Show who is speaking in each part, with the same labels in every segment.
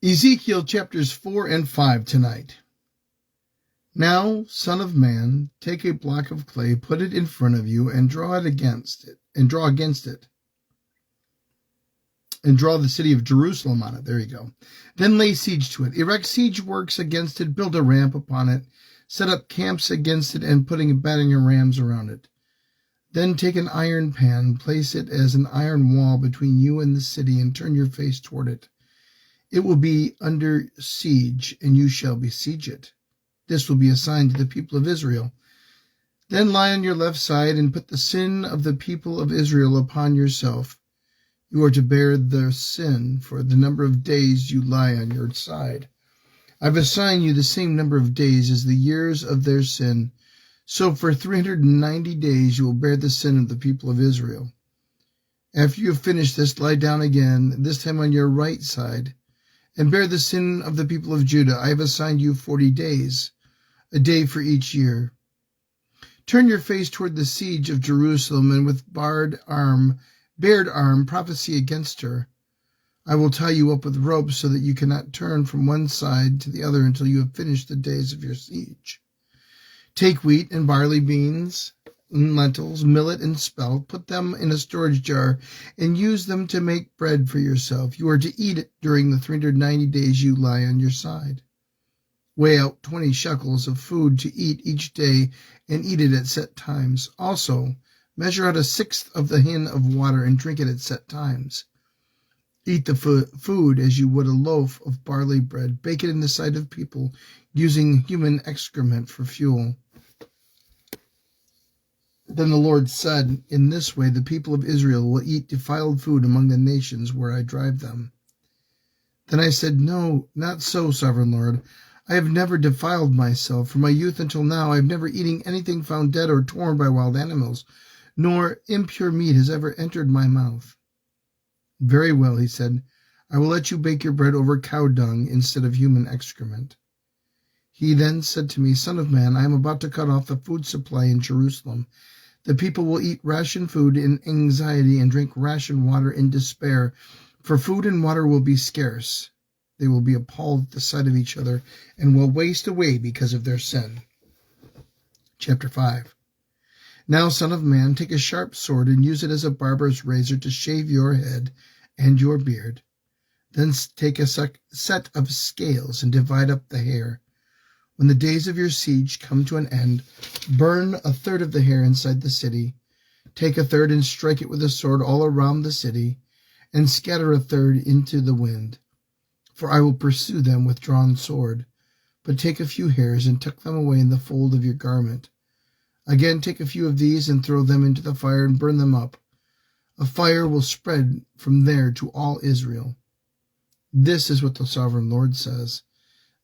Speaker 1: Ezekiel chapters 4 and 5 tonight. Now, son of man, take a block of clay, put it in front of you, and draw against it, and draw the city of Jerusalem on it. There you go. Then lay siege to it. Erect siege works against it, build a ramp upon it, set up camps against it, and putting battering rams around it. Then take an iron pan, place it as an iron wall between you and the city, and turn your face toward it. It will be under siege, and you shall besiege it. This will be a sign to the people of Israel. Then lie on your left side, and put the sin of the people of Israel upon yourself. You are to bear their sin for the number of days you lie on your side. I've assigned you the same number of days as the years of their sin. So for 390 days you will bear the sin of the people of Israel. After you have finished this, lie down again, this time on your right side, and bear the sin of the people of Judah. I have assigned you 40 days, a day for each year. Turn your face toward the siege of Jerusalem, and with bared arm, prophesy against her. I will tie you up with ropes so that you cannot turn from one side to the other until you have finished the days of your siege. Take wheat and barley, beans and lentils, millet and spelt, put them in a storage jar, and use them to make bread for yourself. You are to eat it during the 390 days you lie on your side. Weigh out 20 shekels of food to eat each day, and eat it at set times. Also, measure out 1/6 of the hin of water, and drink it at set times. Eat the food as you would a loaf of barley bread. Bake it in the sight of people, using human excrement for fuel. Then the Lord said, in this way the people of Israel will eat defiled food among the nations where I drive them. Then I said, no, not so, sovereign Lord. I have never defiled myself. From my youth until now I have never eaten anything found dead or torn by wild animals, nor impure meat has ever entered my mouth. Very well, he said, I will let you bake your bread over cow dung instead of human excrement. He then said to me, Son of man, I am about to cut off the food supply in Jerusalem. The people will eat ration food in anxiety and drink ration water in despair, for food and water will be scarce. They will be appalled at the sight of each other and will waste away because of their sin. Chapter 5. Now, son of man, take a sharp sword and use it as a barber's razor to shave your head and your beard. Then take a set of scales and divide up the hair. When the days of your siege come to an end, burn 1/3 of the hair inside the city. Take 1/3 and strike it with a sword all around the city, and scatter 1/3 into the wind. For I will pursue them with drawn sword. But take a few hairs and tuck them away in the fold of your garment. Again take a few of these and throw them into the fire and burn them up. A fire will spread from there to all Israel. This is what the sovereign Lord says.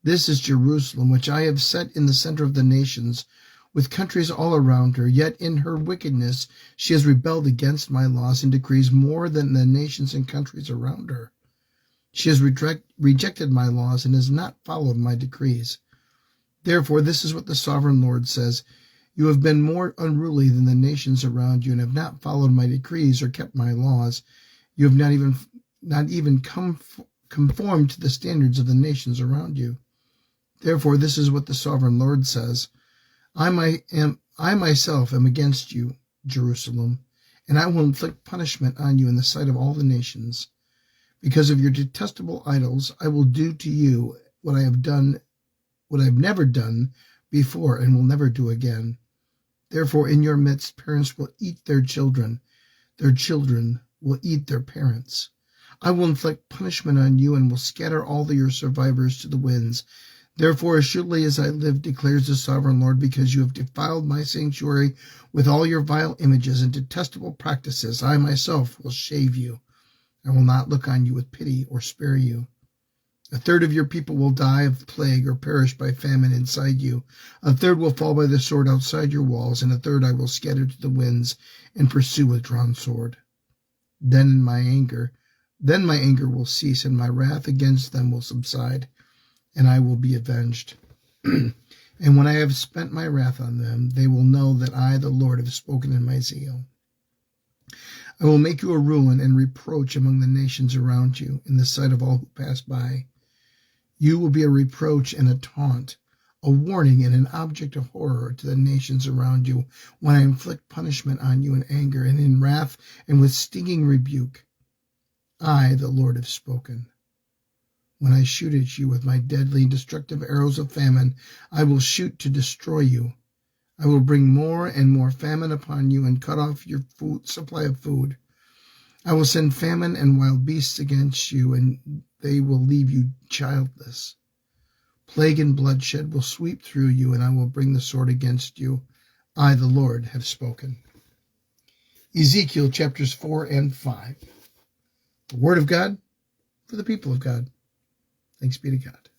Speaker 1: This is Jerusalem, which I have set in the center of the nations, with countries all around her. Yet in her wickedness she has rebelled against my laws and decrees more than the nations and countries around her. She has rejected my laws and has not followed my decrees. Therefore, this is what the sovereign Lord says. You have been more unruly than the nations around you and have not followed my decrees or kept my laws. You have not even conformed to the standards of the nations around you. Therefore, this is what the sovereign Lord says. I myself am against you, Jerusalem, and I will inflict punishment on you in the sight of all the nations. Because of your detestable idols, I will do to you what I have never done before and will never do again. Therefore, in your midst, parents will eat their children will eat their parents. I will inflict punishment on you and will scatter all your survivors to the winds. Therefore, as surely as I live, declares the sovereign Lord, because you have defiled my sanctuary with all your vile images and detestable practices, I myself will shave you. I will not look on you with pity or spare you. 1/3 of your people will die of plague or perish by famine inside you. 1/3 will fall by the sword outside your walls, and 1/3 I will scatter to the winds and pursue with drawn sword. Then my anger will cease, and my wrath against them will subside, and I will be avenged. And when I have spent my wrath on them, they will know that I, the Lord, have spoken in my zeal. I will make you a ruin and reproach among the nations around you, in the sight of all who pass by. You will be a reproach and a taunt, a warning and an object of horror to the nations around you when I inflict punishment on you in anger and in wrath and with stinging rebuke. I, the Lord, have spoken. When I shoot at you with my deadly and destructive arrows of famine, I will shoot to destroy you. I will bring more and more famine upon you and cut off your supply of food. I will send famine and wild beasts against you, and they will leave you childless. Plague and bloodshed will sweep through you, and I will bring the sword against you. I, the Lord, have spoken. Ezekiel chapters 4 and 5. The Word of God for the people of God. Thanks be to God.